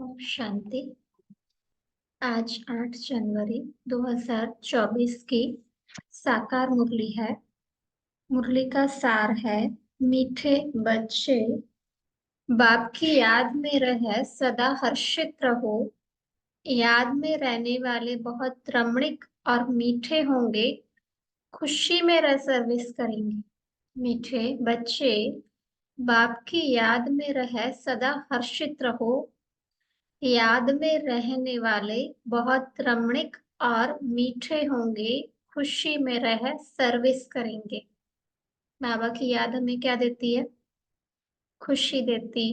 ओम शांति। आज 8 जनवरी 2024 की साकार मुरली है। मुरली का सार है, मीठे बच्चे बाप की याद में रहे सदा हर्षित रहो। याद में रहने वाले बहुत रमणीक और मीठे होंगे, खुशी में रह सर्विस करेंगे। मीठे बच्चे बाप की याद में रहे सदा हर्षित रहो। याद में रहने वाले बहुत रमणीक और मीठे होंगे, खुशी में रह सर्विस करेंगे। बाबा की याद हमें क्या देती है? खुशी देती,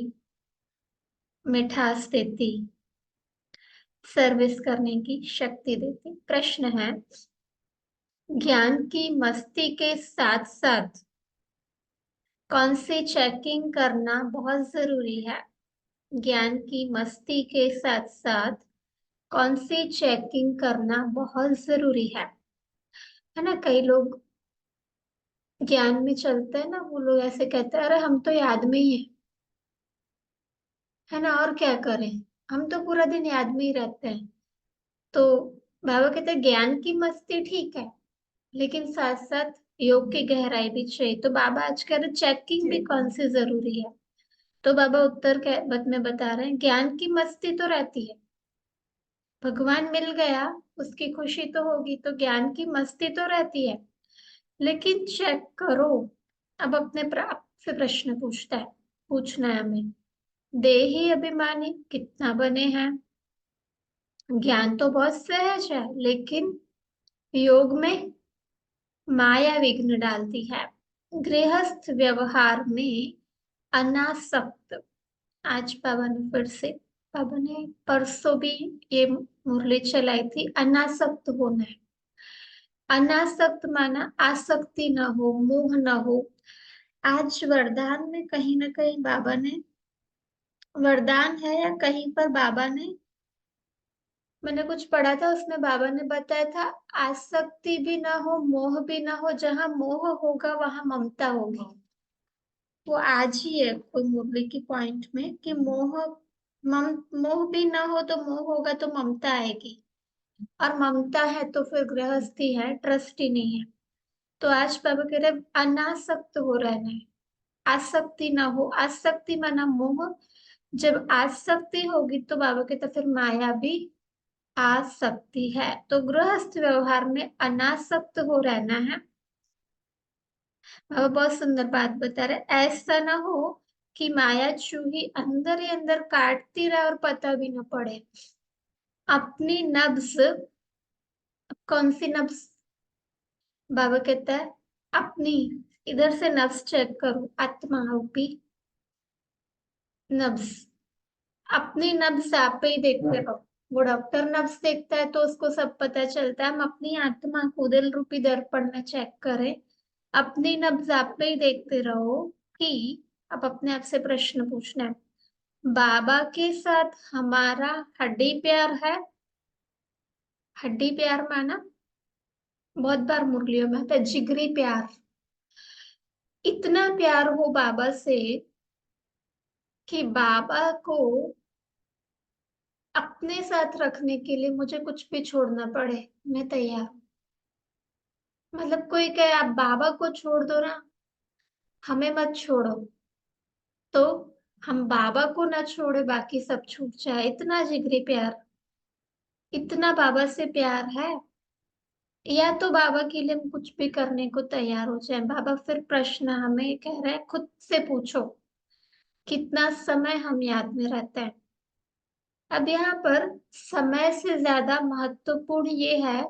मिठास देती, सर्विस करने की शक्ति देती। प्रश्न है, ज्ञान की मस्ती के साथ साथ कौन सी चेकिंग करना बहुत जरूरी है? ज्ञान की मस्ती के साथ साथ कौन सी चेकिंग करना बहुत जरूरी है ना? कई लोग ज्ञान में चलते हैं ना, वो लोग ऐसे कहते हैं, अरे हम तो याद में ही है ना, और क्या करें, हम तो पूरा दिन याद में ही रहते हैं। तो बाबा कहते हैं ज्ञान की मस्ती ठीक है, लेकिन साथ साथ योग की गहराई भी चाहिए। तो बाबा आज कह रहे चेकिंग भी कौन सी जरूरी है? तो बाबा उत्तर के में बता रहे हैं, ज्ञान की मस्ती तो रहती है, भगवान मिल गया उसकी खुशी तो होगी, तो ज्ञान की मस्ती तो रहती है, लेकिन चेक करो। अब अपने आप से प्रश्न पूछना है हमें, देही अभिमानी कितना बने हैं? ज्ञान तो बहुत सहज है, लेकिन योग में माया विघ्न डालती है। गृहस्थ व्यवहार में अनासक्त। आज बाबा ने फिर से, बाबा ने परसों भी ये मुरली चलाई थी, अनासक्त होना है। अनासक्त माना आसक्ति ना हो, मोह ना हो। आज वरदान में कहीं ना कहीं बाबा ने, वरदान है या कहीं पर बाबा ने, मैंने कुछ पढ़ा था उसमें बाबा ने बताया था, आसक्ति भी ना हो, मोह भी ना हो। जहां मोह होगा वहां ममता होगी। वो आज ही है कोई मुरली की पॉइंट में कि मोह भी ना हो तो मोह होगा तो ममता आएगी, और ममता है तो फिर गृहस्थी है, ट्रस्ट ही नहीं है। तो आज बाबा कह रहे अनासक्त हो रहना है, आसक्ति ना हो। आसक्ति माना मोह, जब आसक्ति होगी तो बाबा कहते फिर माया भी आ सकती है। तो गृहस्थ व्यवहार में अनासक्त हो रहना है। बाबा बहुत सुंदर बात बता रहे, ऐसा ना हो कि माया चूही अंदर ही अंदर काटती रहे और पता भी ना पड़े। अपनी नब्ज, कौन सी नब्ज? बाबा कहता है अपनी, इधर से नब्ज चेक करो, आत्मा रूपी नब्ज। अपनी नब्ज आप ही देखते रहो। वो डॉक्टर नब्ज देखता है तो उसको सब पता चलता है, हम अपनी आत्मा को दिल रूपी दर्पण में चेक करें। अपनी नब्ज आप ही देखते रहो। कि अब अपने आप से प्रश्न पूछना है, बाबा के साथ हमारा हड्डी प्यार है? हड्डी प्यार माना बहुत बार मुरलियों में आता है जिगरी प्यार। इतना प्यार हो बाबा से कि बाबा को अपने साथ रखने के लिए मुझे कुछ भी छोड़ना पड़े, मैं तैयार हूं। मतलब कोई कहे आप बाबा को छोड़ दो ना, हमें मत छोड़ो, तो हम बाबा को ना छोड़े, बाकी सब छूट जाए। इतना जिगरी प्यार, इतना बाबा से प्यार है। या तो बाबा के लिए हम कुछ भी करने को तैयार हो जाए। बाबा फिर प्रश्न हमें कह रहे हैं, खुद से पूछो कितना समय हम याद में रहते हैं। अब यहाँ पर समय से ज्यादा महत्वपूर्ण ये है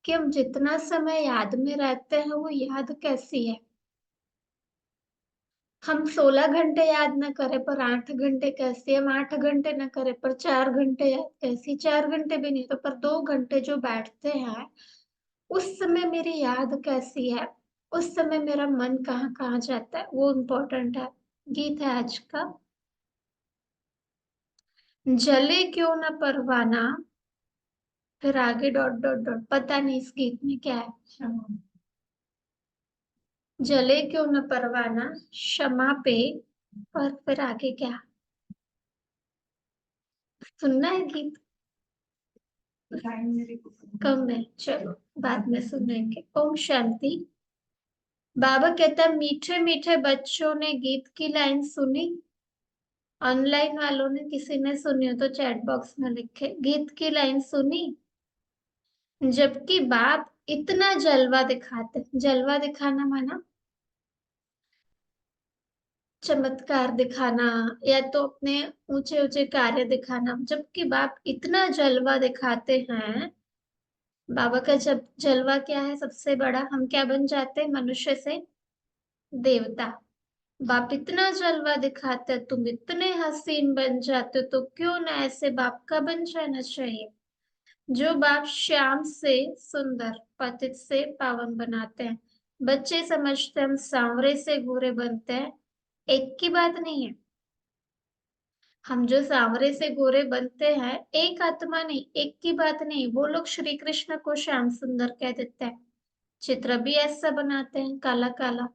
कि हम जितना समय याद में रहते हैं वो याद कैसी है। हम 16 घंटे याद न करें पर 8 घंटे कैसी, हम 8 घंटे न करें पर 4 घंटे याद कैसी, 4 घंटे भी नहीं तो पर 2 घंटे जो बैठते हैं, उस समय मेरी याद कैसी है, उस समय मेरा मन कहाँ कहाँ जाता है, वो इम्पोर्टेंट है। गीत है आज का, जले क्यों न परवाना, फिर आगे डॉट डॉट डॉट, पता नहीं इस गीत में क्या है। जले क्यों न परवाना क्षमा पे, पर फिर आगे क्या? सुनना है गीत? कम है, चलो बाद में सुनेंगे। ओम शांति। बाबा कहता है, मीठे मीठे बच्चों ने गीत की लाइन सुनी। ऑनलाइन वालों ने किसी ने सुनी हो तो चैट बॉक्स में लिखे, गीत की लाइन सुनी। जबकि बाप इतना जलवा दिखाते, जलवा दिखाना माना चमत्कार दिखाना या तो अपने ऊंचे ऊंचे कार्य दिखाना, जबकि बाप इतना जलवा दिखाते हैं। बाबा का जब जलवा क्या है सबसे बड़ा, हम क्या बन जाते हैं, मनुष्य से देवता। बाप इतना जलवा दिखाते हैं, तुम इतने हसीन बन जाते हो, तो क्यों ना ऐसे बाप का बन जाना चाहिए। जो बाप श्याम से सुंदर, पतित से पावन बनाते हैं। बच्चे समझते हैं हम सांवरे से गोरे बनते हैं, एक की बात नहीं है। हम जो सांवरे से गोरे बनते हैं, एक आत्मा नहीं, एक की बात नहीं। वो लोग श्री कृष्ण को श्याम सुंदर कह देते हैं, चित्र भी ऐसा बनाते हैं काला काला,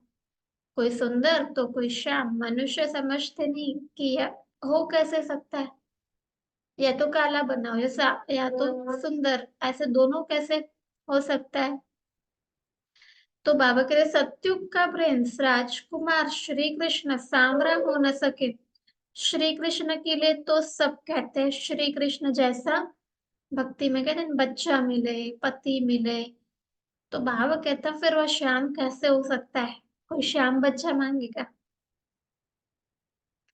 कोई सुंदर तो कोई श्याम। मनुष्य समझते नहीं कि यह हो कैसे सकता है, या तो काला बनाओ या तो सुंदर, ऐसे दोनों कैसे हो सकता है। तो बाबा कहते हैं, सत्युग का प्रिंस राजकुमार श्री कृष्ण सांवरा हो न सके। श्री कृष्ण के लिए तो सब कहते हैं श्री कृष्ण जैसा, भक्ति में कहते हैं बच्चा मिले, पति मिले। तो बाबा कहता फिर वह श्याम कैसे हो सकता है, कोई श्याम बच्चा मांगेगा?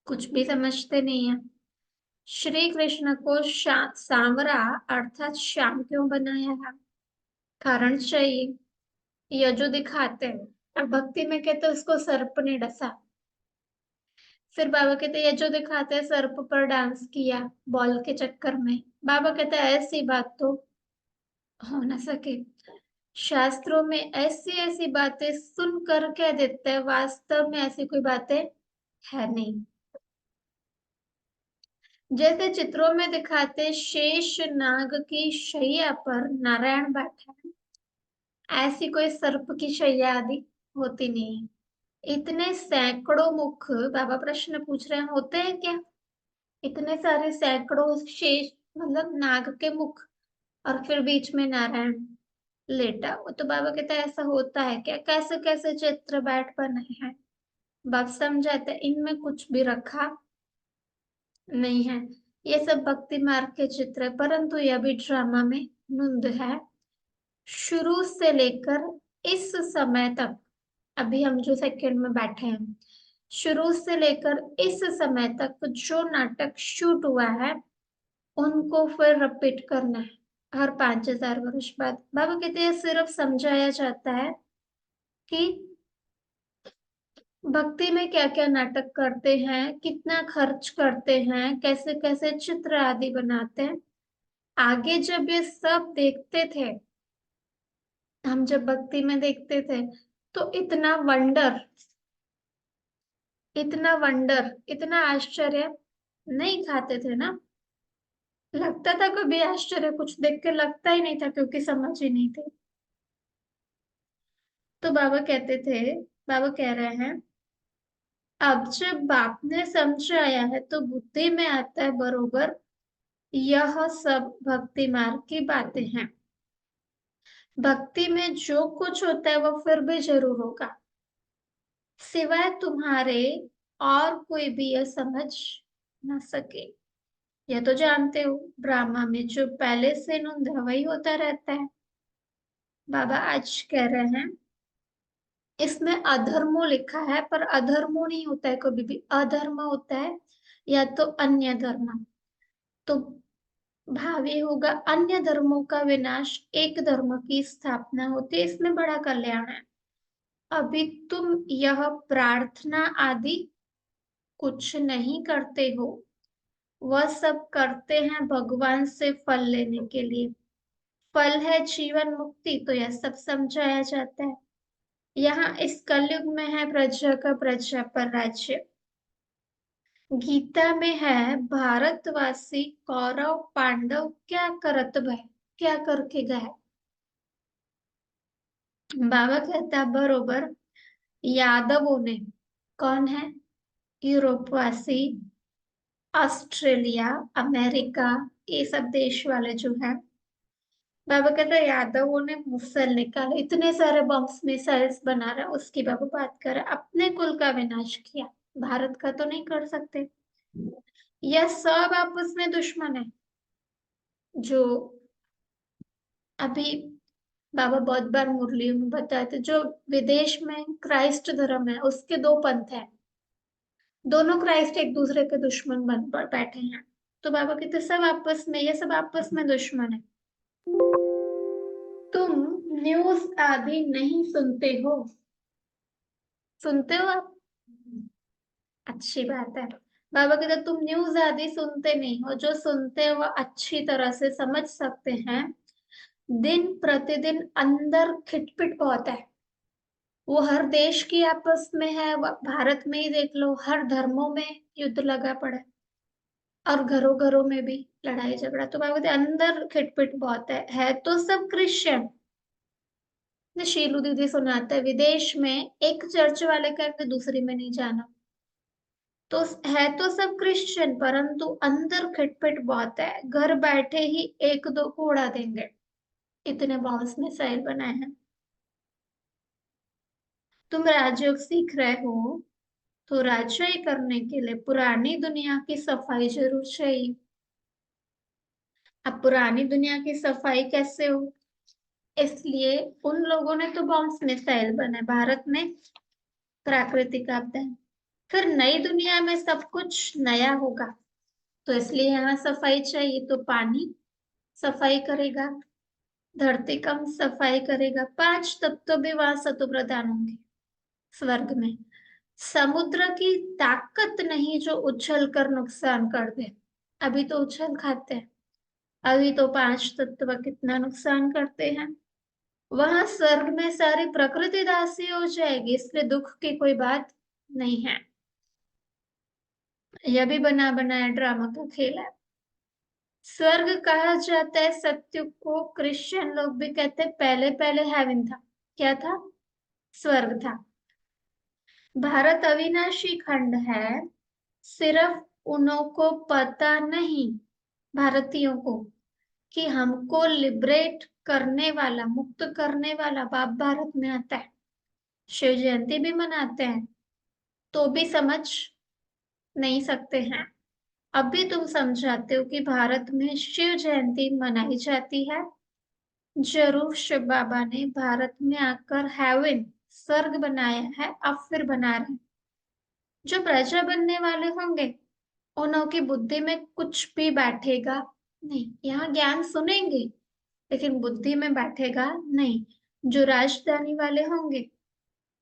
कुछ भी समझते नहीं है। श्री कृष्ण को सांवरा अर्थात श्याम क्यों बनाया है? कारण चाहिए। यह जो दिखाते हैं, अब भक्ति में कहते हैं उसको सर्प ने डसा। फिर बाबा कहते हैं ये जो दिखाते हैं सर्प पर डांस किया बॉल के चक्कर में। बाबा कहते हैं ऐसी बात तो हो ना सके। शास्त्रों में ऐसी ऐसी बातें सुनकर कह देते हैं, वास्तव में ऐसी कोई बातें है नहीं। जैसे चित्रों में दिखाते शेष नाग की शैया पर नारायण बैठा है, ऐसी कोई सर्प की शैया आदि होती नहीं। इतने सैकड़ों मुख, बाबा प्रश्न पूछ रहे हैं, होते हैं क्या इतने सारे सैकड़ों शेष, मतलब नाग के मुख, और फिर बीच में नारायण लेटा? वो तो बाबा कहता है ऐसा होता है क्या, कैसे कैसे चित्र बैठ बने हैं। बाप समझाते हैं इनमें कुछ भी रखा नहीं है, ये सब भक्ति मार्ग के चित्र है, परंतु यह भी ड्रामा में धुंध है। शुरू से लेकर इस समय तक, अभी हम जो सेकंड में बैठे हैं, शुरू से लेकर इस समय तक जो नाटक शूट हुआ है, उनको फिर रिपीट करना है हर 5,000 वर्ष बाद। बाबा कहते हैं सिर्फ समझाया जाता है कि भक्ति में क्या क्या नाटक करते हैं, कितना खर्च करते हैं, कैसे कैसे चित्र आदि बनाते हैं। आगे जब ये सब देखते थे, हम जब भक्ति में देखते थे, तो इतना आश्चर्य नहीं खाते थे ना। लगता था कभी आश्चर्य कुछ देख के लगता ही नहीं था, क्योंकि समझ ही नहीं थे। तो बाबा कहते थे, बाबा कह रहे हैं अब जब बाप ने समझाया है तो बुद्धि में आता है बरोबर, यह सब भक्ति मार्ग की बातें हैं। भक्ति में जो कुछ होता है वो फिर भी जरूर होगा, सिवाय तुम्हारे और कोई भी यह समझ ना सके। यह तो जानते हो ड्रामा में जो पहले से नोंद है वही होता रहता है। बाबा आज कह रहे हैं इसमें अधर्मो लिखा है, पर अधर्मो नहीं होता है, कभी भी अधर्म होता है या तो अन्य धर्म। तो भावी होगा अन्य धर्मों का विनाश, एक धर्म की स्थापना होती है, इसमें बड़ा कल्याण है। अभी तुम यह प्रार्थना आदि कुछ नहीं करते हो, वह सब करते हैं भगवान से फल लेने के लिए। फल है जीवन मुक्ति, तो यह सब समझाया जाता है। यहाँ इस कलयुग में है प्रजा का प्रजा पर राज्य। गीता में है भारतवासी कौरव पांडव क्या करत भय, क्या करके गए। बाबा कहता है बरोबर यादवों ने, कौन है, यूरोपवासी, ऑस्ट्रेलिया, अमेरिका, ये सब देश वाले जो हैं, बाबा कहते हैं यादवों ने मुसल निकाले, इतने सारे बम्स मिसाइल्स बना रहे, उसकी बाबा बात कर रहे, अपने कुल का विनाश किया, भारत का तो नहीं कर सकते। यह सब आपस में दुश्मन है। जो अभी बाबा बहुत बार मुरलियों में बताए थे, जो विदेश में क्राइस्ट धर्म है, उसके दो पंथ है, दोनों क्राइस्ट एक दूसरे के दुश्मन बन बैठे हैं। तो बाबा कहते सब आपस में, ये सब आपस में दुश्मन है। तुम न्यूज आदि नहीं सुनते हो? सुनते हो आप? अच्छी बात है। बाबा कहते तुम न्यूज आदि सुनते नहीं हो, जो सुनते हो वह अच्छी तरह से समझ सकते हैं। दिन प्रतिदिन अंदर खिटपिट बहुत है। वो हर देश की आपस में है, भारत में ही देख लो, हर धर्मों में युद्ध लगा पड़ा है, और घरों घरों में भी लड़ाई झगड़ा। तो बाबा कहते अंदर खिटपिट बहुत है तो सब क्रिश्चियन। ने शीलू दीदी सुनाता है, विदेश में एक चर्च वाले का दूसरी में नहीं जाना। तो है तो सब क्रिश्चियन, परंतु अंदर खिटपिट बहुत है, घर बैठे ही एक दो को उड़ा देंगे, इतने बॉम्ब्स मिसाइल बनाए हैं। तुम राजयोग सीख रहे हो, तो राजशाही करने के लिए पुरानी दुनिया की सफाई जरूर चाहिए। अब पुरानी दुनिया की सफाई कैसे हो? इसलिए उन लोगों ने तो बॉम्ब्स मिसाइल बनाए, भारत में प्राकृतिक आपदा है। फिर नई दुनिया में सब कुछ नया होगा, तो इसलिए यहाँ सफाई चाहिए। तो पानी सफाई करेगा, धरती कम सफाई करेगा, 5 तत्व भी वहां सतो प्रधान होंगे स्वर्ग में। समुद्र की ताकत नहीं जो उछल कर नुकसान कर दे। अभी तो उछल खाते हैं, अभी तो 5 तत्व कितना नुकसान करते हैं। वहां स्वर्ग में सारी प्रकृति दासी हो जाएगी, इसलिए दुख की कोई बात नहीं है। यह भी बना बनाया ड्रामा का खेल है। स्वर्ग कहा जाता है सत्युग को, क्रिश्चियन लोग भी कहते हैं पहले पहले हेवन था। क्या था? स्वर्ग था। भारत अविनाशी खंड है, सिर्फ उन्हों को पता नहीं, भारतीयों को, कि हमको लिबरेट करने वाला, मुक्त करने वाला बाप भारत में आता है। शिव जयंती भी मनाते हैं, तो भी समझ नहीं सकते हैं। अभी तुम समझाते हो कि भारत में शिव जयंती मनाई जाती है। जरूर शिव बाबा ने भारत में आकर हेवन, स्वर्ग बनाया है, अब फिर बना रहे हैं। जो प्रजा बनने वाले होंगे, उन्हों की बुद्धि में कुछ भी बैठेगा नहीं। यहाँ ज्ञान सुनेंगे, लेकिन बुद्धि में बैठेगा नहीं। जो राजधानी वाले होंगे,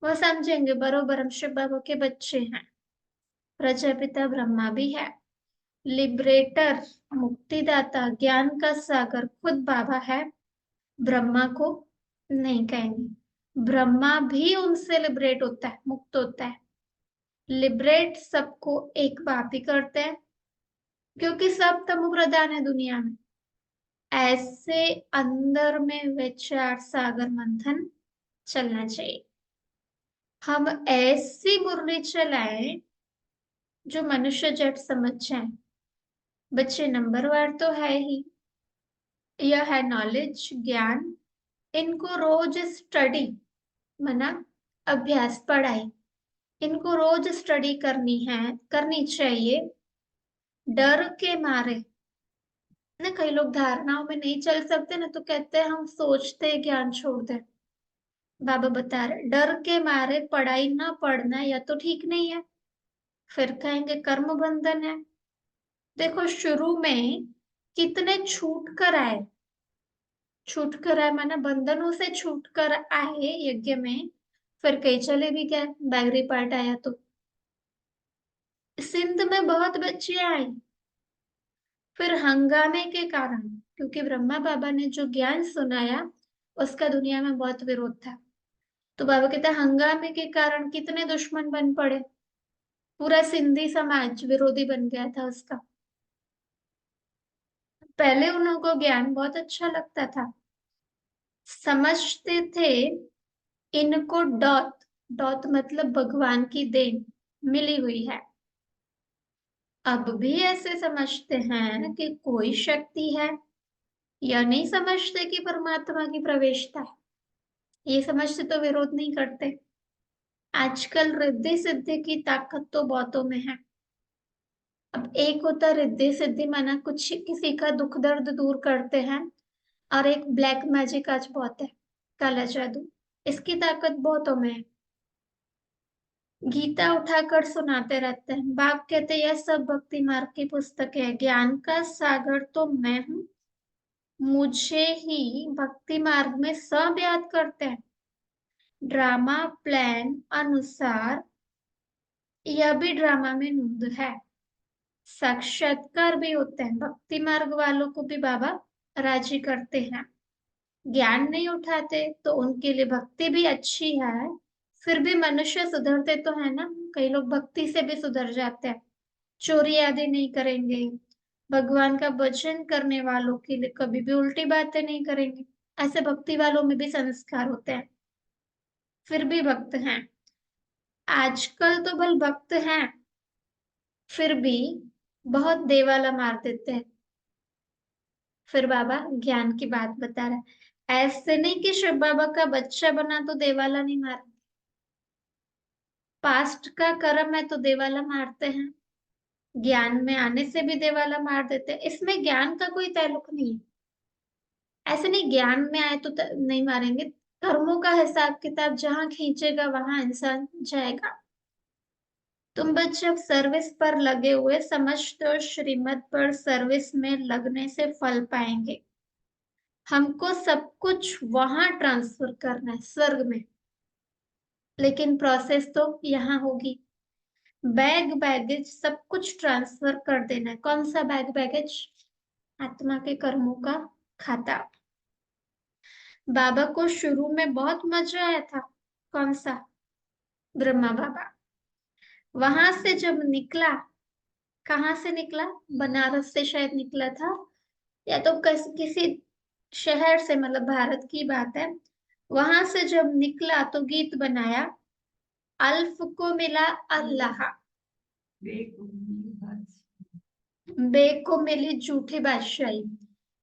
वह समझेंगे बरोबर हम शिव बाबा के बच्चे हैं। प्रजापिता ब्रह्मा भी है, लिबरेटर, मुक्तिदाता, ज्ञान का सागर खुद बाबा है। ब्रह्मा को नहीं कहेंगे, ब्रह्मा भी उनसे लिबरेट होता है, मुक्त होता है। लिबरेट सबको एक बात ही करते हैं, क्योंकि सब तमो प्रधान है दुनिया में। ऐसे अंदर में विचार सागर मंथन चलना चाहिए। हम ऐसी मुरली चलाएं जो मनुष्य जट समझ जाए। बच्चे नंबरवार तो है ही, यह है नॉलेज, ज्ञान। इनको रोज स्टडी, मना अभ्यास, पढ़ाई, इनको रोज स्टडी करनी है, करनी चाहिए। डर के मारे ना, कई लोग धारणाओं में नहीं चल सकते ना, तो कहते हैं हम सोचते ज्ञान छोड़ दे। बाबा बता रहे डर के मारे पढ़ाई ना पढ़ना या तो ठीक नहीं है, फिर कहेंगे कर्म बंधन है। देखो शुरू में कितने छूट कर आए, छूट कर आए माना बंधनों से छूट कर आए यज्ञ में, फिर कई चले भी गए, बैगरी पार्ट आया तो। सिंध में बहुत बच्चे आए, फिर हंगामे के कारण, क्योंकि ब्रह्मा बाबा ने जो ज्ञान सुनाया उसका दुनिया में बहुत विरोध था। तो बाबा कहते हैं हंगामे के कारण कितने दुश्मन बन पड़े, पूरा सिंधी समाज विरोधी बन गया था उसका। पहले उन्हों को ज्ञान बहुत अच्छा लगता था, समझते थे इनको डॉट, डॉट मतलब भगवान की देन मिली हुई है। अब भी ऐसे समझते हैं कि कोई शक्ति है, या नहीं समझते कि परमात्मा की प्रवेशता है। ये समझते तो विरोध नहीं करते। आजकल रिद्धि सिद्धि की ताकत तो बहुतों में है। अब एक होता है रिद्धि सिद्धि, माना कुछ किसी का दुख दर्द दूर करते हैं, और एक ब्लैक मैजिक आज बहुत है, काला जादू। इसकी ताकत बहुतों में है। गीता उठाकर सुनाते रहते हैं, बाप कहते हैं यह सब भक्ति मार्ग की पुस्तक है, ज्ञान का सागर तो मैं हूँ, मुझे ही भक्ति मार्ग में सब याद करते हैं। ड्रामा प्लान अनुसार यह भी ड्रामा में नूंद है। साक्षात्कार भी होते हैं, भक्ति मार्ग वालों को भी बाबा राजी करते हैं। ज्ञान नहीं उठाते तो उनके लिए भक्ति भी अच्छी है। फिर भी मनुष्य सुधरते तो है ना, कई लोग भक्ति से भी सुधर जाते हैं। चोरी आदि नहीं करेंगे, भगवान का भजन करने वालों के लिए कभी भी उल्टी बातें नहीं करेंगे। ऐसे भक्ति वालों में भी संस्कार होते हैं, फिर भी भक्त हैं। आजकल तो बल भक्त हैं, फिर भी बहुत देवाला मार देते हैं। फिर बाबा ज्ञान की बात बता रहा है, ऐसे नहीं कि शिव बाबा का बच्चा बना तो देवाला नहीं मार, पास्ट का कर्म है तो देवाला मारते हैं, ज्ञान में आने से भी देवाला मार देते हैं। इसमें ज्ञान का कोई ताल्लुक नहीं है। ऐसे नहीं ज्ञान में आए तो नहीं मारेंगे, कर्मों का हिसाब किताब जहां खींचेगा वहां इंसान जाएगा। तुम बच्चे अब सर्विस पर लगे हुए समझते हो, श्रीमत पर सर्विस में लगने से फल पाएंगे। हमको सब कुछ वहां ट्रांसफर करना है, स्वर्ग में, लेकिन प्रोसेस तो यहाँ होगी। बैग बैगेज सब कुछ ट्रांसफर कर देना है। कौन सा बैग बैगेज? आत्मा के कर्मों का खाता। बाबा को शुरू में बहुत मजा आया था। कौन सा? ब्रह्मा बाबा। वहां से जब निकला, कहाँ से निकला? बनारस से शायद निकला था, या तो किसी शहर से, मतलब भारत की बात है। वहां से जब निकला तो गीत बनाया, अल्फ को मिला अल्लाह, बे को मिली झूठी बादशाही।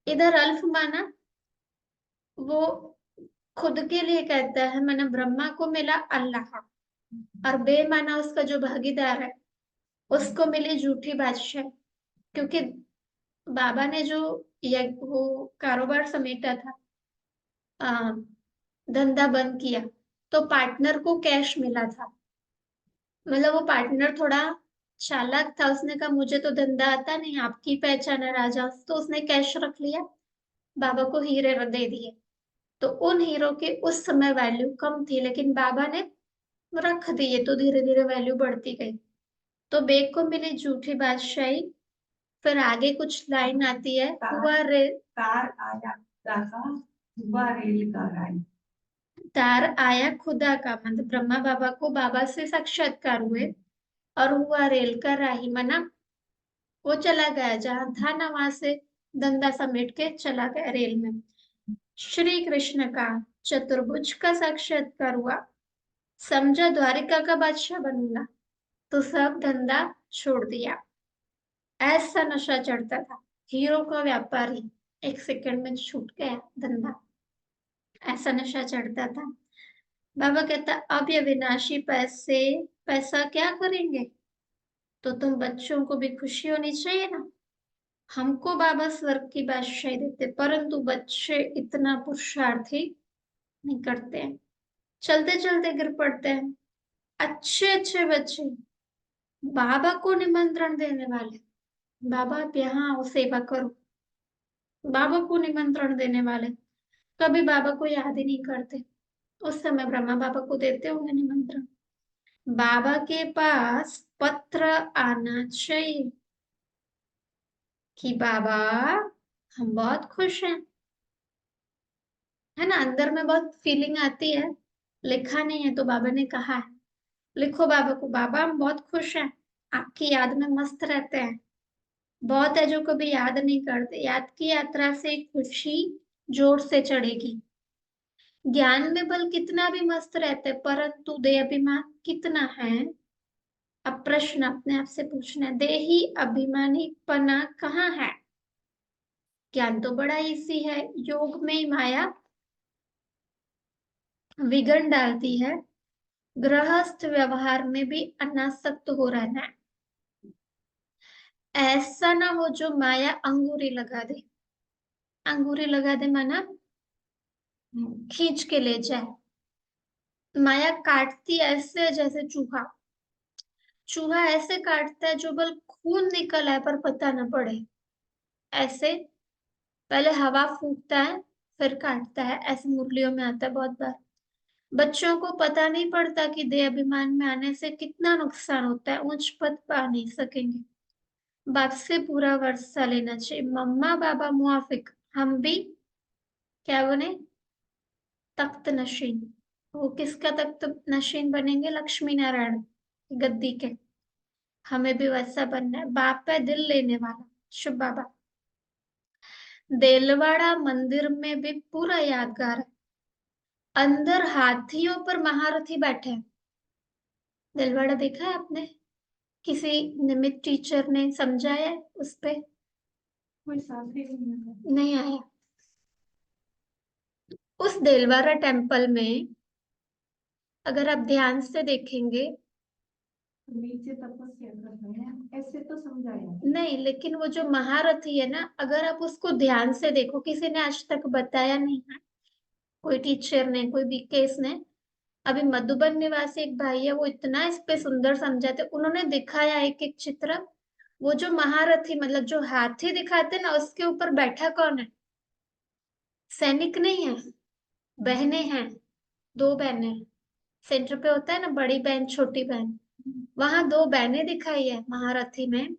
इधर अल्फ माना वो खुद के लिए कहता है, माना ब्रह्मा को मिला अल्लाह, और बे माना उसका जो भागीदार है उसको मिली झूठी बादशाह। क्योंकि बाबा ने जो वो कारोबार समेटा था, आ, धंधा बंद किया, तो पार्टनर को कैश मिला था। मतलब वो पार्टनर थोड़ा चालाक था, उसने कहा मुझे तो धंधा आता नहीं, आपकी पहचान है राजा, तो उसने कैश रख लिया, बाबा को हीरे दे दिए। तो उन हीरो की उस समय वैल्यू कम थी, लेकिन बाबा ने रख दिए तो धीरे धीरे वैल्यू बढ़ती गई। तो बेग को मिली झूठी बादशाही। फिर आगे कुछ लाइन आती है, हुआ रे तार आया का, हुआ रेल का राय। तार आया खुदा का, मतलब ब्रह्मा बाबा को बाबा से साक्षात्कार हुए, और हुआ रेल का राही, मना वो चला गया जहां था ना, वहां से धंधा समेट के चला गया रेल में। श्री कृष्ण का चतुर्भुज का साक्षात्कार हुआ, समझा द्वारिका का बादशाह बनूंगा, तो सब धंधा छोड़ दिया। ऐसा नशा चढ़ता था, हीरो का व्यापारी एक सेकंड में छूट गया धंधा, ऐसा नशा चढ़ता था। बाबा कहता अब ये विनाशी पैसे, पैसा क्या करेंगे? तो तुम बच्चों को भी खुशी होनी चाहिए ना। हमको बाबा स्वर्ग की बादशाही देते, परंतु बच्चे इतना पुरुषार्थी नहीं करते हैं, चलते चलते गिर पड़ते हैं। अच्छे अच्छे बच्चे बाबा को निमंत्रण देने वाले, बाबा आप यहाँ आओ सेवा करो, बाबा को निमंत्रण देने वाले कभी बाबा को याद ही नहीं करते। उस समय ब्रह्मा बाबा को देते होंगे निमंत्रण। बाबा के पास पत्र आना चाहिए कि बाबा हम बहुत खुश हैं, है ना, अंदर में बहुत फीलिंग आती है। लिखा नहीं है तो बाबा ने कहा है, लिखो बाबा को, बाबा हम बहुत खुश हैं, आपकी याद में मस्त रहते हैं। बहुत है जो कभी याद नहीं करते, याद की यात्रा से खुशी जोर से चढ़ेगी। ज्ञान में बल कितना भी मस्त रहते, परंतु देह अभिमान कितना है, अब प्रश्न अपने आप से पूछना है, देही अभिमानी पना कहाँ है? ज्ञान तो बड़ा इसी है, योग में माया विघन डालती है, गृहस्थ व्यवहार में भी अनासक्त हो रहना है। ऐसा ना हो जो माया अंगूरी लगा दे। अंगूरी लगा दे माना खींच के ले जाए। माया काटती ऐसे जैसे चूहा। चूहा ऐसे काटता है जो बल खून निकल आए पर पता न पड़े। ऐसे पहले हवा फूंकता है फिर काटता है, ऐसे मुरलियों में आता है बहुत बार। बच्चों को पता नहीं पड़ता कि देह अभिमान में आने से कितना नुकसान होता है, ऊंच पद पा नहीं सकेंगे। बाप से पूरा वर्षा लेना चाहिए। मम्मा बाबा मुआफिक, हम भी क्या बने? तख्त नशीन। वो किसका तख्त नशीन बनेंगे? लक्ष्मी नारायण की गद्दी के। हमें भी वैसा बनना है। बाप है दिल लेने वाला, शुभ बाबा। देलवाड़ा मंदिर में भी पूरा यादगार है। अंदर हाथियों पर महारथी बैठे हैं। देलवाड़ा देखा है आपने? किसी निमित टीचर ने समझाया है उस पे? कोई साथ ही नहीं आया। उस देलवाड़ा टेम्पल में अगर आप ध्यान से देखेंगे, नीचे तपस्या कर रहे हैं ऐसे तो समझाया नहीं, लेकिन वो जो महारथी है ना, अगर आप उसको ध्यान से देखो, किसी ने आज तक बताया नहीं है, कोई टीचर ने, कोई भी केस ने। अभी मधुबन निवासी एक भाई है, वो इतना इस पे सुंदर समझाते, उन्होंने दिखाया एक एक चित्र। वो जो महारथी मतलब जो हाथी दिखाते ना, उसके ऊपर बैठा कौन है? सैनिक नहीं है, बहनें हैं। दो बहनें सेंटर पे होता है ना, बड़ी बहन छोटी बहन। वहां दो बहनें दिखाई है महारथी में।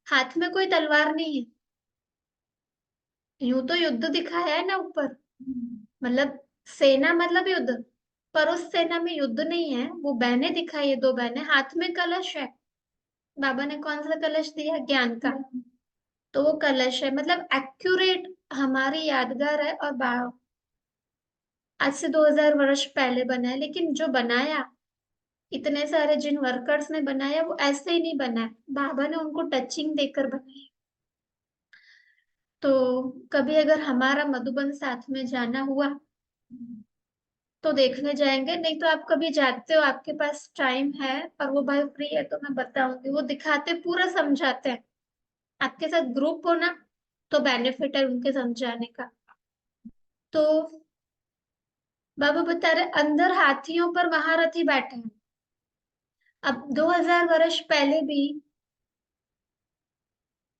हाथ में कोई तलवार नहीं है। यूं तो युद्ध दिखाया है ना ऊपर, मतलब सेना मतलब युद्ध, पर उस सेना में युद्ध नहीं है। वो बहनें दिखाई है, दो बहनें, हाथ में कलश है। बाबा ने कौन सा कलश दिया? ज्ञान का। तो वो कलश है, मतलब एक्यूरेट हमारी यादगार है। और आज से 2000 वर्ष पहले बना है, लेकिन जो बनाया, इतने सारे जिन वर्कर्स ने बनाया, वो ऐसे ही नहीं बना है। बाबा ने उनको टचिंग देकर बनाया। तो कभी अगर हमारा मधुबन साथ में जाना हुआ तो देखने जाएंगे, नहीं तो आप कभी जाते हो, आपके पास टाइम है और वो भाई फ्री है, तो मैं बताऊंगी। वो दिखाते, पूरा समझाते हैं। आपके साथ ग्रुप हो ना, तो बेनिफिट है उनके समझाने का। तो बाबा बता रहे अंदर हाथियों पर महारथी बैठे हैं। अब 2000 वर्ष पहले भी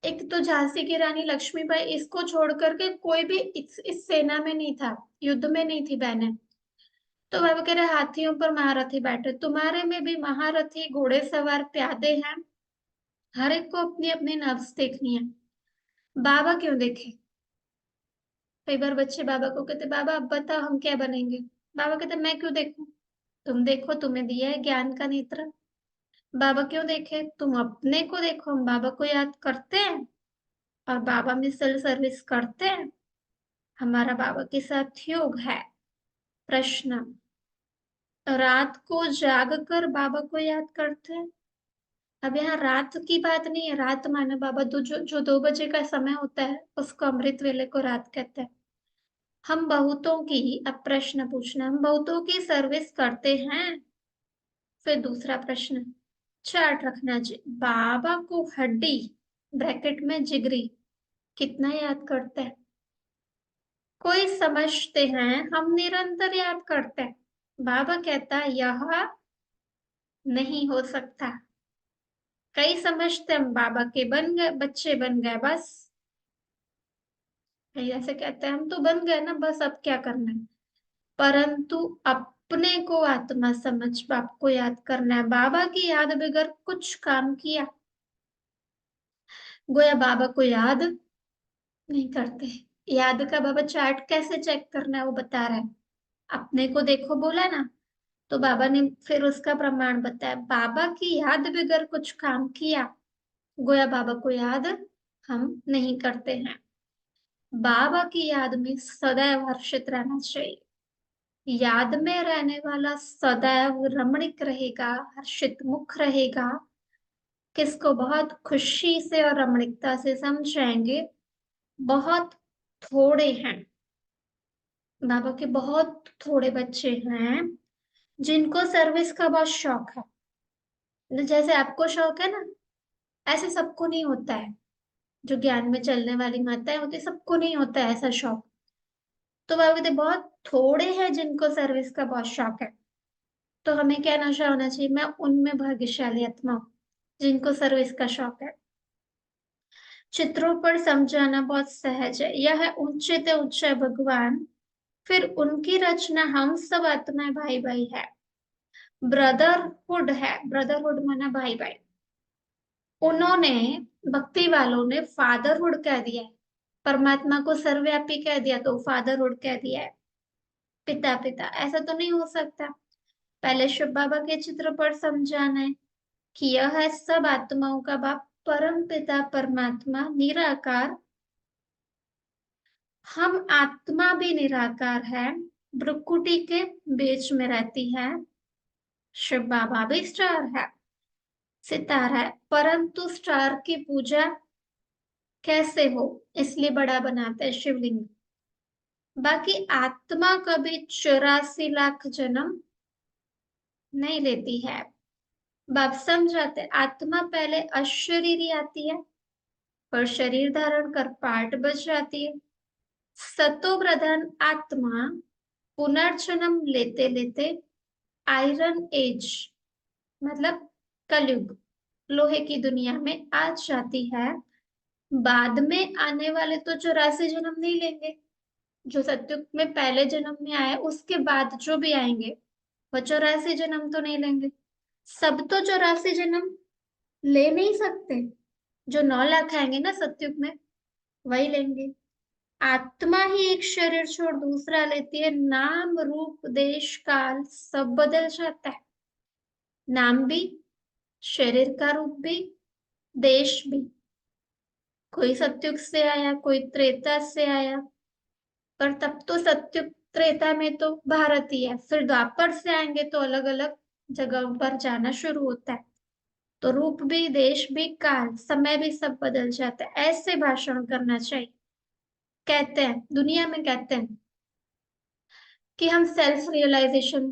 एक तो झांसी की रानी लक्ष्मीबाई, इसको छोड़ करके कोई भी इस सेना में नहीं था, युद्ध में नहीं थी बहनें। तो बाबा कह रहे हाथियों पर महारथी बैठे, तुम्हारे में भी महारथी घोड़े सवार प्यादे हैं। हर एक को अपनी अपनी नफ्स देखनी है। बाबा क्यों देखे? कई बार बच्चे बाबा को कहते, बाबा अब बताओ हम क्या बनेंगे? बाबा कहते मैं क्यों देखूं? तुम देखो, तुम्हें दिया है ज्ञान का नेत्र। बाबा क्यों देखे? तुम अपने को देखो। हम बाबा को याद करते हैं और बाबा में सेल्फ सर्विस करते हैं। हमारा बाबा के साथ योग है। प्रश्न, रात को जाग कर बाबा को याद करते हैं। अब यहाँ रात की बात नहीं है, रात माने बाबा जो 2 बजे का समय होता है, उसको अमृत वेले को रात कहते हैं। हम बहुतों की, अब प्रश्न पूछना, हम बहुतों की सर्विस करते हैं। फिर दूसरा प्रश्न, चार्ट रखना चाहिए। बाबा को हड्डी ब्रैकेट में जिगरी कितना याद करते हैं? कोई समझते हैं, हम निरंतर याद करते हैं। बाबा कहता है यह नहीं हो सकता। कई समझते हम बाबा के बन गए, बच्चे बन गए बस। कई ऐसे कहते हैं हम तो बन गए ना, बस अब क्या करना है। परंतु अपने को आत्मा समझ बाप को याद करना है। बाबा की याद बगैर कुछ काम किया, गोया बाबा को याद नहीं करते। याद का बाबा चार्ट कैसे चेक करना है वो बता रहा है। अपने को देखो बोला ना, तो बाबा ने फिर उसका प्रमाण बताया। बाबा की याद बगैर कुछ काम किया, गोया बाबा को याद हम नहीं करते हैं। बाबा की याद में सदैव हर्षित रहना चाहिए। याद में रहने वाला सदैव रमणीक रहेगा, हर्षित मुख रहेगा, किसको बहुत खुशी से और रमणीकता से समझाएंगे? बहुत थोड़े हैं, बाबा के बहुत थोड़े बच्चे हैं जिनको सर्विस का बहुत शौक है। जैसे आपको शौक है ना, ऐसे सबको नहीं होता है। जो ज्ञान में चलने वाली माताएं होती, सबको नहीं होता है ऐसा शौक। तो बाबा कहते बहुत थोड़े हैं जिनको सर्विस का बहुत शौक है। तो हमें क्या नशा होना चाहिए? मैं उनमें भाग्यशाली आत्मा हूँ जिनको सर्विस का शौक है। चित्रों पर समझाना बहुत सहज है, यह ऊंचे ते ऊंचा भगवान, फिर उनकी रचना हम सब आत्माएं भाई भाई है। ब्रदरहुड है, ब्रदरहुड माना भाई भाई। उन्होंने, भक्ति वालों ने फादरहुड कह दिया है, परमात्मा को सर्वव्यापी कह दिया तो फादरहुड कह दिया है, पिता पिता। ऐसा तो नहीं हो सकता। पहले शिव बाबा के चित्र पर समझाना है कि यह है सब आत्माओं का बाप, परम पिता परमात्मा निराकार। हम आत्मा भी निराकार है, भ्रुकुटी के बीच में रहती है। शिव बाबा भी स्टार है, सितारा है, परंतु स्टार की पूजा कैसे हो, इसलिए बड़ा बनाते हैं शिवलिंग। बाकी आत्मा कभी 84 लाख जन्म नहीं लेती है। बाप समझाते आत्मा पहले अशरीरी आती है, पर शरीर धारण कर पार्ट बच जाती है। सतो प्रधान आत्मा पुनर्जन्म लेते लेते आयरन एज, मतलब कलयुग, लोहे की दुनिया में आ जाती है। बाद में आने वाले तो 84 जन्म नहीं लेंगे। जो सत्युग में पहले जन्म में आए उसके बाद जो भी आएंगे वो 84 जन्म तो नहीं लेंगे। सब तो 84 जन्म ले नहीं सकते। जो 9 लाख आएंगे ना सत्युग में, वही लेंगे। आत्मा ही एक शरीर छोड़ दूसरा लेती है, नाम रूप देश काल सब बदल जाता है। नाम भी, शरीर का रूप भी, देश भी। कोई सत्युग से आया, कोई त्रेता से आया, पर तब तो सत्युग त्रेता में तो भारत ही है। फिर द्वापर से आएंगे तो अलग अलग जगहों पर जाना शुरू होता है। तो रूप भी, देश भी, काल समय भी सब बदल जाता है। ऐसे भाषण करना चाहिए। कहते हैं, दुनिया में कहते हैं कि हम सेल्फ रियलाइजेशन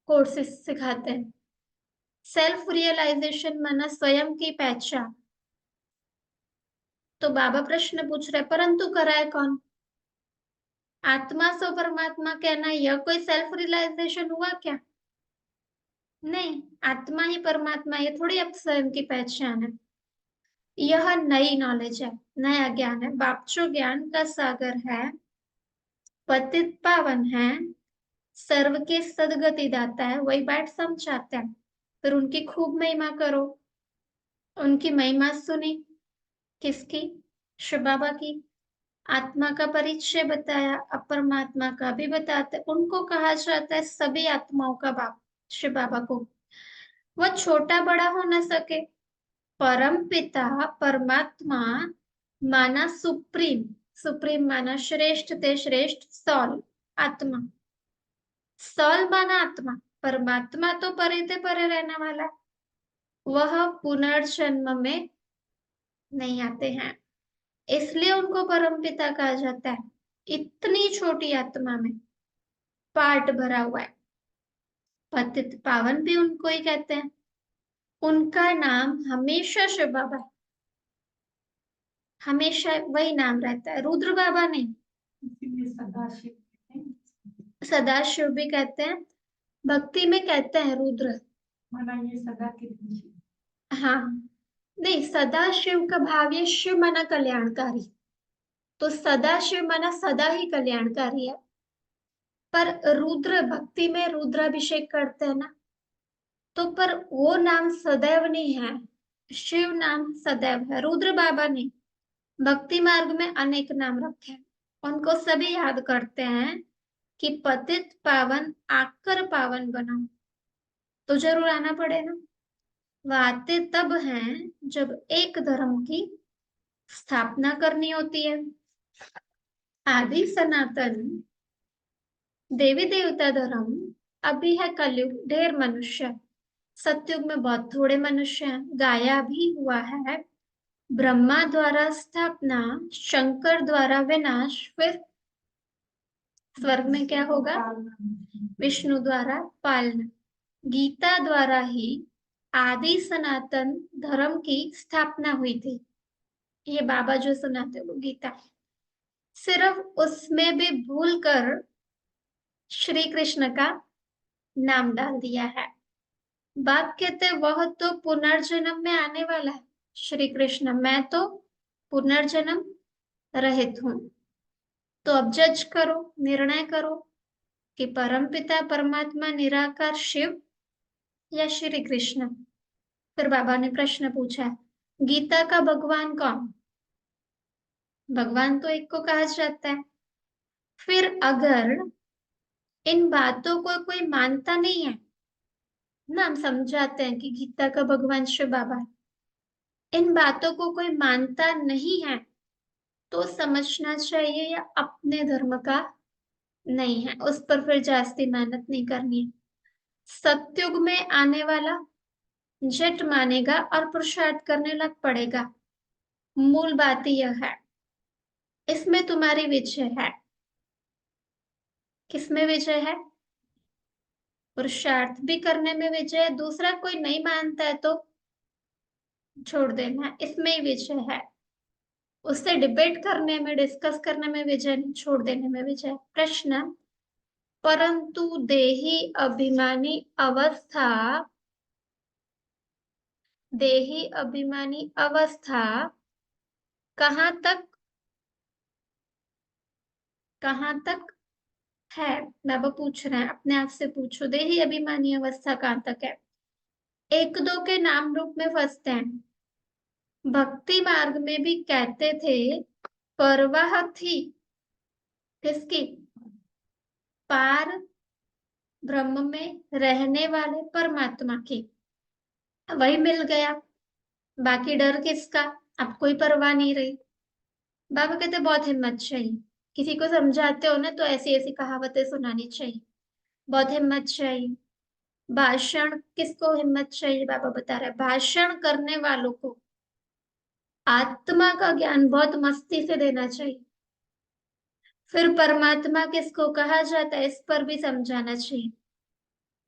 कोर्सेस सिखाते हैं। सेल्फ रियलाइजेशन माना स्वयं की पहचान। तो बाबा प्रश्न पूछ रहे परंतु कराए कौन? आत्मा सो परमात्मा कहना, यह कोई सेल्फ रियलाइजेशन हुआ क्या? नहीं, आत्मा ही परमात्मा, ये थोड़ी अब स्वयं की पहचान है। यह नई नॉलेज है, नया ज्ञान है। बाप जो ज्ञान का सागर है, पतित पावन है, सर्व के सदगति दाता है, वही बात समझाते हैं। फिर उनकी खूब महिमा करो। उनकी महिमा सुनी, किसकी? शिव बाबा की। आत्मा का परिचय बताया, अपरमात्मा का भी बताते। उनको कहा जाता है सभी आत्माओं का बाप, शिव बाबा को। वह छोटा बड़ा हो न सके। परम पिता परमात्मा माना सुप्रीम, सुप्रीम माना श्रेष्ठ ते श्रेष्ठ, सॉल आत्मा। सॉल माना आत्मा, परमात्मा तो परे ते परे रहने वाला, वह पुनर्जन्म में नहीं आते हैं, इसलिए उनको परम पिता कहा जाता है। इतनी छोटी आत्मा में पार्ट भरा हुआ है। पतित पावन भी उनको ही कहते हैं। उनका नाम हमेशा शिव बाबा है, हमेशा वही नाम रहता है, रुद्र बाबा नहीं। इसीलिए सदाशिव कहते हैं। सदाशिव भी कहते हैं, भक्ति में कहते हैं रुद्र। माना ये सदा के लिए। हाँ, नहीं, सदा शिव का भाव ये शिव माना कल्याणकारी, तो सदा शिव माना सदा ही कल्याणकारी है। पर रुद्र, भक्ति में रुद्राभिषेक करते हैं ना, तो पर वो नाम सदैव नहीं है। शिव नाम सदैव है, रुद्र बाबा नहीं। भक्ति मार्ग में अनेक नाम रखे हैं, उनको सभी याद करते हैं कि पतित पावन आकर पावन बनाओ। तो जरूर आना पड़ेगा। वह आते तब हैं जब एक धर्म की स्थापना करनी होती है। आदि सनातन देवी देवता धर्म, अभी है कलयुग, ढेर मनुष्य, सतयुग में बहुत थोड़े मनुष्य हैं, गाया भी हुआ है। ब्रह्मा द्वारा स्थापना, शंकर द्वारा विनाश, फिर स्वर्ग में क्या होगा? विष्णु द्वारा पालना। गीता द्वारा ही आदि सनातन धर्म की स्थापना हुई थी। ये बाबा जो सुनाते वो गीता। सिर्फ उसमें भी भूल कर श्री कृष्ण का नाम डाल दिया है। बाप कहते वह तो पुनर्जन्म में आने वाला है श्री कृष्ण, मैं तो पुनर्जन्म रहित हूं। तो अब जज करो, निर्णय करो कि परमपिता परमात्मा निराकार शिव या श्री कृष्ण। फिर बाबा ने प्रश्न पूछा, गीता का भगवान कौन? भगवान तो एक को कहा जाता है। फिर अगर इन बातों को कोई मानता नहीं है ना, हम समझाते हैं कि गीता का भगवान शिव बाबा है, इन बातों को कोई मानता नहीं है तो समझना चाहिए या अपने धर्म का नहीं है, उस पर फिर जास्ती मेहनत नहीं करनी है। सतयुग में आने वाला झट मानेगा और पुरुषार्थ करने लग पड़ेगा। मूल बात यह है, इसमें तुम्हारी विजय है। किसमें विजय है? पुरुषार्थ भी करने में विजय है। दूसरा कोई नहीं मानता है तो छोड़ देना है, इसमें ही विजय है। उससे डिबेट करने में, डिस्कस करने में विजय नहीं, छोड़ देने में विजय। प्रश्न, परंतु देही अभिमानी अवस्था, देही अभिमानी अवस्था कहाँ तक है? बाबा पूछ रहे हैं, अपने आप से पूछो, देही अभिमानी अवस्था कहाँ तक है? एक दो के नाम रूप में फंसते हैं। भक्ति मार्ग में भी कहते थे परवाह थी किसकी? पार ब्रह्म में रहने वाले परमात्मा की। वही मिल गया, बाकी डर किसका? अब कोई परवाह नहीं रही। बाबा कहते बहुत हिम्मत चाहिए। किसी को समझाते हो ना तो ऐसी ऐसी कहावतें सुनानी चाहिए। बहुत हिम्मत चाहिए। भाषण किसको हिम्मत चाहिए? बाबा बता रहे हैं, भाषण करने वालों को आत्मा का ज्ञान बहुत मस्ती से देना चाहिए। फिर परमात्मा किसको कहा जाता है, इस पर भी समझाना चाहिए।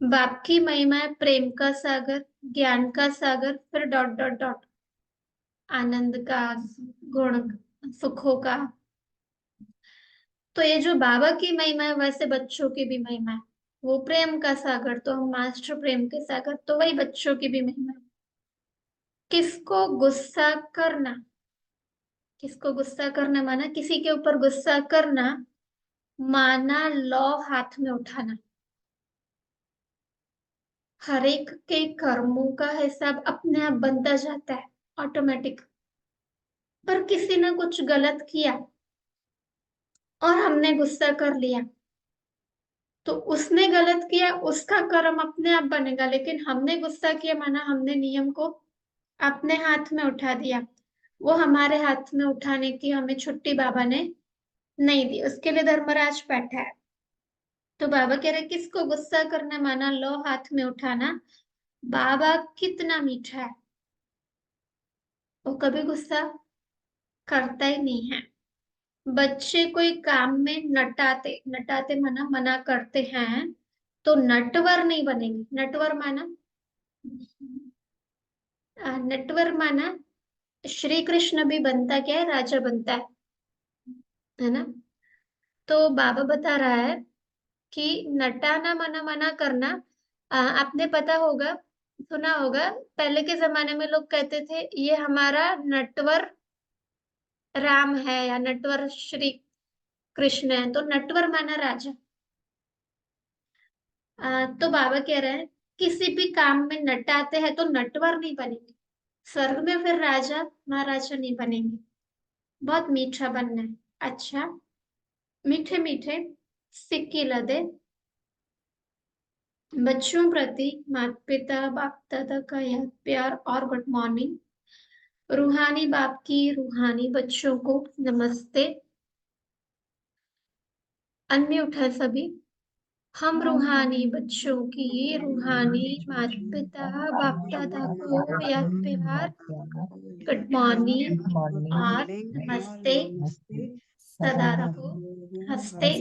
बाप की महिमा है प्रेम का सागर, ज्ञान का सागर, फिर डॉट डॉट डॉट, आनंद का, गुण, सुखों का। तो ये जो बाबा की महिमा है वैसे बच्चों की भी महिमा है। वो प्रेम का सागर तो हम मास्टर प्रेम के सागर, तो वही बच्चों की भी महिमा है। किसको गुस्सा करना, किसको गुस्सा करना माना किसी के ऊपर गुस्सा करना, माना लॉ हाथ में उठाना। हर एक के कर्मों का हिसाब अपने आप बनता जाता है ऑटोमेटिक। पर किसी ने कुछ गलत किया और हमने गुस्सा कर लिया, तो उसने गलत किया, उसका कर्म अपने आप बनेगा। लेकिन हमने गुस्सा किया माना हमने नियम को अपने हाथ में उठा दिया। वो हमारे हाथ में उठाने की हमें छुट्टी बाबा ने नहीं दी, उसके लिए धर्मराज बैठा है। तो बाबा कह रहे किसको गुस्सा करना माना लो हाथ में उठाना। बाबा कितना मीठा है, वो कभी गुस्सा करता ही नहीं है। बच्चे कोई काम में नटाते, नटाते मना मना करते हैं तो नटवर नहीं बनेंगे। नटवर माना, नटवर माना श्री कृष्ण भी बनता क्या है? राजा बनता है ना। तो बाबा बता रहा है कि नटाना मना मना करना। आपने पता होगा, सुना होगा, पहले के जमाने में लोग कहते थे ये हमारा नटवर राम है या नटवर श्री कृष्ण है, तो नटवर माना राजा। तो बाबा कह रहे हैं किसी भी काम में नटाते हैं तो नटवर नहीं बनेंगे, स्वर्ग में फिर राजा महाराजा नहीं बनेंगे। बहुत मीठा बनना है। अच्छा, मीठे मीठे सिक्के लदे बच्चों प्रति माता पिता बाप दादा का यह प्यार और गुड मॉर्निंग। रूहानी बाप की रूहानी बच्चों को नमस्ते। अनम्यूट है सभी। हम रूहानी बच्चों की रूहानी माता पिता बाप दादा को याद प्यार गुड मॉर्निंग और नमस्ते सदा रहो हंसते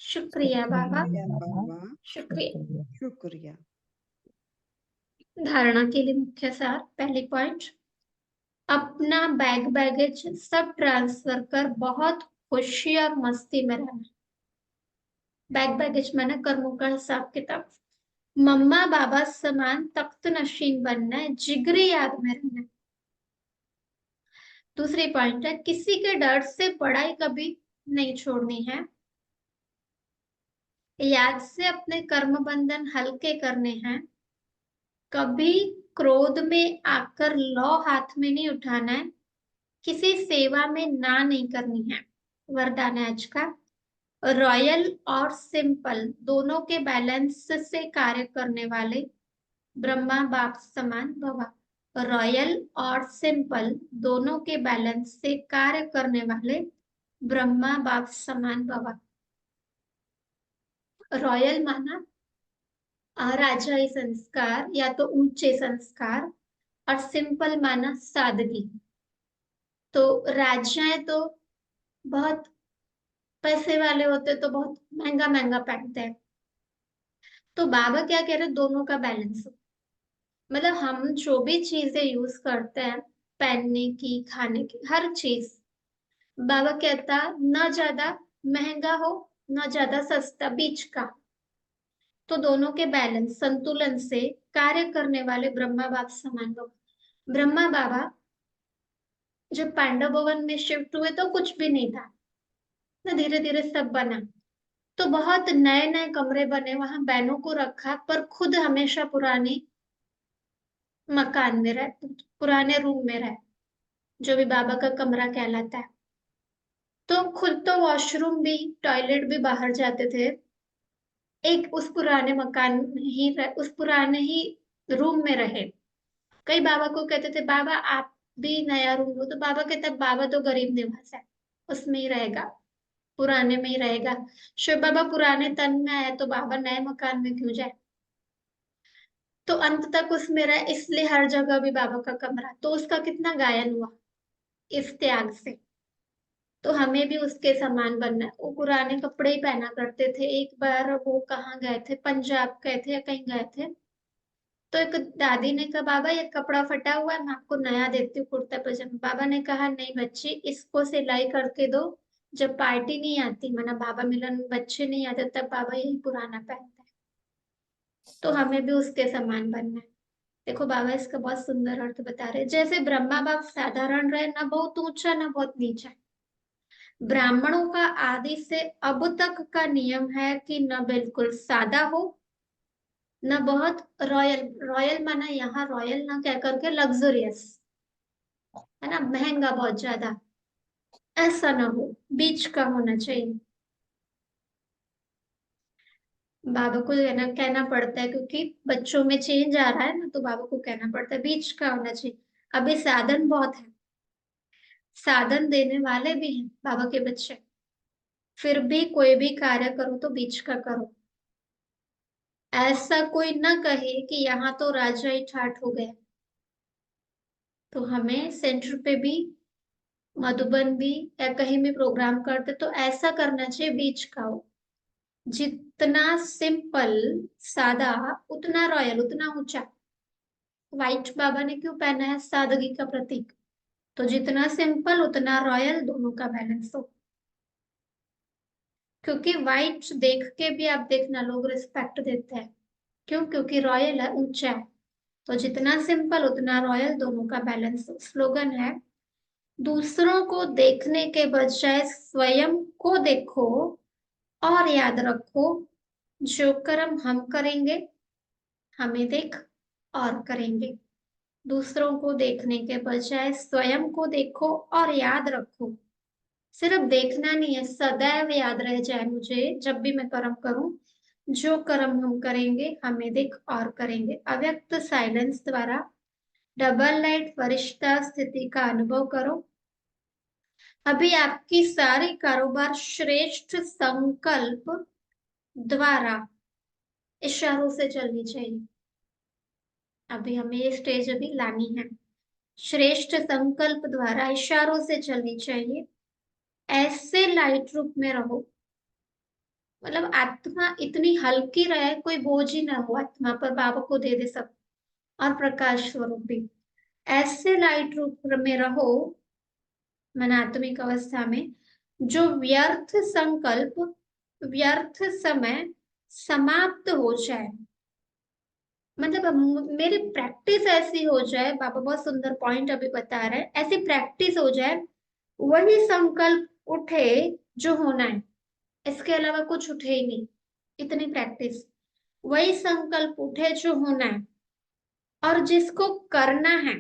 शुक्रिया बाबा शुक्रिया। शुक्रिया। धारणा के लिए मुख्य सार पहली पॉइंट, अपना बैगेज सब ट्रांसफर कर बहुत खुशी और मस्ती में रहना। बैगेज माना कर्मों का हिसाब किताब। मम्मा बाबा समान तख्त नशीन बनना है, जिगरी याद में रहना है। दूसरी पॉइंट है, किसी के डर से पढ़ाई कभी नहीं छोड़नी है। याद से अपने कर्म बंधन हल्के करने हैं। कभी क्रोध में आकर लौ हाथ में नहीं उठाना है। किसी सेवा में ना नहीं करनी है। वरदान है आज का, रॉयल और सिंपल दोनों के बैलेंस से कार्य करने वाले ब्रह्मा बाप समान भवा। रॉयल और सिंपल दोनों के बैलेंस से कार्य करने वाले ब्रह्मा बाप समान भवा। रॉयल माना राजाई संस्कार या तो ऊंचे संस्कार, और सिंपल माना सादगी। तो राजाएं तो बहुत पैसे वाले होते, तो बहुत महंगा महंगा पहनते हैं। तो बाबा क्या कह रहे, दोनों का बैलेंस हो। मतलब हम जो भी चीजें यूज करते हैं, पहनने की खाने की हर चीज, बाबा कहता न ज्यादा महंगा हो न ज्यादा सस्ता, बीच का। तो दोनों के बैलेंस संतुलन से कार्य करने वाले ब्रह्मा बाबा समान लोग। ब्रह्मा बाबा जब पांडव भवन में शिफ्ट हुए तो कुछ भी नहीं था ना, धीरे धीरे सब बना। तो बहुत नए नए कमरे बने, वहां बहनों को रखा, पर खुद हमेशा पुराने मकान में रहे, पुराने रूम में रहे, जो भी बाबा का कमरा कहलाता है। तो खुद तो वॉशरूम भी टॉयलेट भी बाहर जाते थे, एक उस पुराने मकान में ही उस पुराने ही रूम में रहे। कई बाबा को कहते थे बाबा आप भी नया रूम लो, तो बाबा कहते बाबा तो गरीब निवास है, उसमें ही रहेगा, पुराने में ही रहेगा। शिव बाबा पुराने तन में आया, तो बाबा नए मकान में क्यों जाए। तो अंत तक उसमें रहे, इसलिए हर जगह भी बाबा का कमरा। तो उसका कितना गायन हुआ इस त्याग से। तो हमें भी उसके समान बनना है। वो पुराने कपड़े ही पहना करते थे। एक बार वो कहाँ गए थे, पंजाब गए थे या कहीं गए थे, तो एक दादी ने कहा बाबा ये कपड़ा फटा हुआ है, मैं आपको नया देती हूँ कुर्ता पजामा। बाबा ने कहा नहीं बच्ची, इसको सिलाई करके दो, जब पार्टी नहीं आती, माना बाबा मिलन बच्चे नहीं आते, तब बाबा यही पुराना पहनता है। तो हमें भी उसके समान बनना है। देखो बाबा इसका बहुत सुंदर अर्थ बता रहे, जैसे ब्रह्मा बाप साधारण रहे, ना बहुत ऊंचा ना बहुत नीचा। ब्राह्मणों का आदि से अब तक का नियम है कि न बिल्कुल सादा हो न बहुत रॉयल। रॉयल माना यहाँ रॉयल ना कह करके लग्जरियस, है ना, महंगा बहुत ज्यादा, ऐसा ना हो, बीच का होना चाहिए। बाबा को कहना पड़ता है, क्योंकि बच्चों में चेंज आ रहा है ना, तो बाबा को कहना पड़ता है बीच का होना चाहिए। अभी साधन बहुत है, साधन देने वाले भी हैं बाबा के बच्चे, फिर भी कोई भी कार्य करो तो बीच का करो। ऐसा कोई ना कहे कि यहाँ तो राजा ही ठाठ हो गया। तो हमें सेंटर पे भी, मधुबन भी या कहीं भी प्रोग्राम करते तो ऐसा करना चाहिए, बीच का हो। जितना सिंपल सादा उतना रॉयल उतना ऊंचा। व्हाइट बाबा ने क्यों पहना है, सादगी का प्रतीक। तो जितना सिंपल उतना रॉयल, दोनों का बैलेंस हो। क्योंकि व्हाइट देख के भी आप देखना लोग रिस्पेक्ट देते हैं, क्यों, क्योंकि रॉयल है, ऊंचा है। तो जितना सिंपल उतना रॉयल, दोनों का बैलेंस हो। स्लोगन है, दूसरों को देखने के बजाय स्वयं को देखो और याद रखो, जो कर्म हम करेंगे हमें देख और करेंगे। दूसरों को देखने के बजाय स्वयं को देखो और याद रखो। सिर्फ देखना नहीं है, सदैव याद रह जाए मुझे, जब भी मैं कर्म करूं, जो कर्म हम करेंगे हमें देख और करेंगे। अव्यक्त साइलेंस द्वारा डबल लाइट फरिश्ता स्थिति का अनुभव करो। अभी आपकी सारी कारोबार श्रेष्ठ संकल्प द्वारा इशारों से चलनी चाहिए। अभी हमें ये स्टेज अभी लानी है। श्रेष्ठ संकल्प द्वारा इशारों से चलनी चाहिए। ऐसे लाइट रूप में रहो, मतलब आत्मा इतनी हल्की रहे, कोई बोझ ही ना हो आत्मा पर, बाबा को दे दे सब। और प्रकाश स्वरूप भी। ऐसे लाइट रूप में रहो, मन आत्मिक अवस्था में, जो व्यर्थ संकल्प, व्यर्थ समय समाप्त हो जाए। मतलब मेरी प्रैक्टिस ऐसी हो जाए, बाबा बहुत सुंदर पॉइंट अभी बता रहे हैं, ऐसी प्रैक्टिस हो जाए, वही संकल्प उठे जो होना है, इसके अलावा कुछ उठे ही नहीं। इतनी प्रैक्टिस, वही संकल्प उठे जो होना है और जिसको करना है।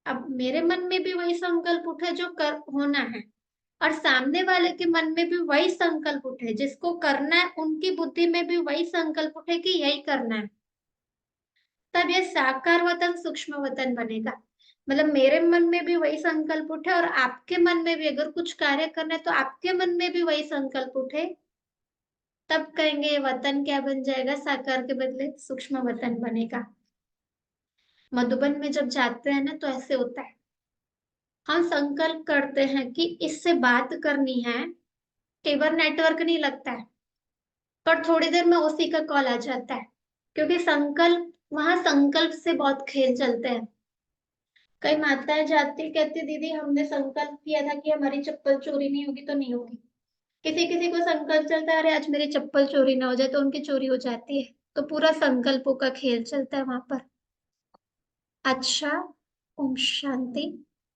अब मेरे मन में भी वही संकल्प उठे जो कर होना है, और सामने वाले के मन में भी वही संकल्प उठे जिसको करना है, उनकी बुद्धि में भी वही संकल्प उठे कि यही करना है। तब ये साकार वतन सूक्ष्म वतन बनेगा। मतलब मेरे मन में भी वही संकल्प उठे और आपके मन में भी, अगर कुछ कार्य करना है तो आपके मन में भी वही संकल्प उठे, तब कहेंगे ये वतन क्या बन जाएगा, साकार के बदले सूक्ष्म वतन बनेगा। मधुबन में जब जाते हैं ना तो ऐसे होता है, हम संकल्प करते हैं कि इससे बात करनी है, कई बार नेटवर्क नहीं लगता है, पर थोड़ी देर में उसी का कॉल आ जाता है, क्योंकि संकल्प, वहां संकल्प से बहुत खेल चलते हैं। कई माताएं जाती कहती दीदी हमने संकल्प किया था कि हमारी चप्पल चोरी नहीं होगी तो नहीं होगी। किसी किसी को संकल्प चलता है अरे आज मेरी चप्पल चोरी ना हो जाए, तो उनकी चोरी हो जाती है। तो पूरा संकल्पों का खेल चलता है वहां पर। अच्छा, ओम शांति।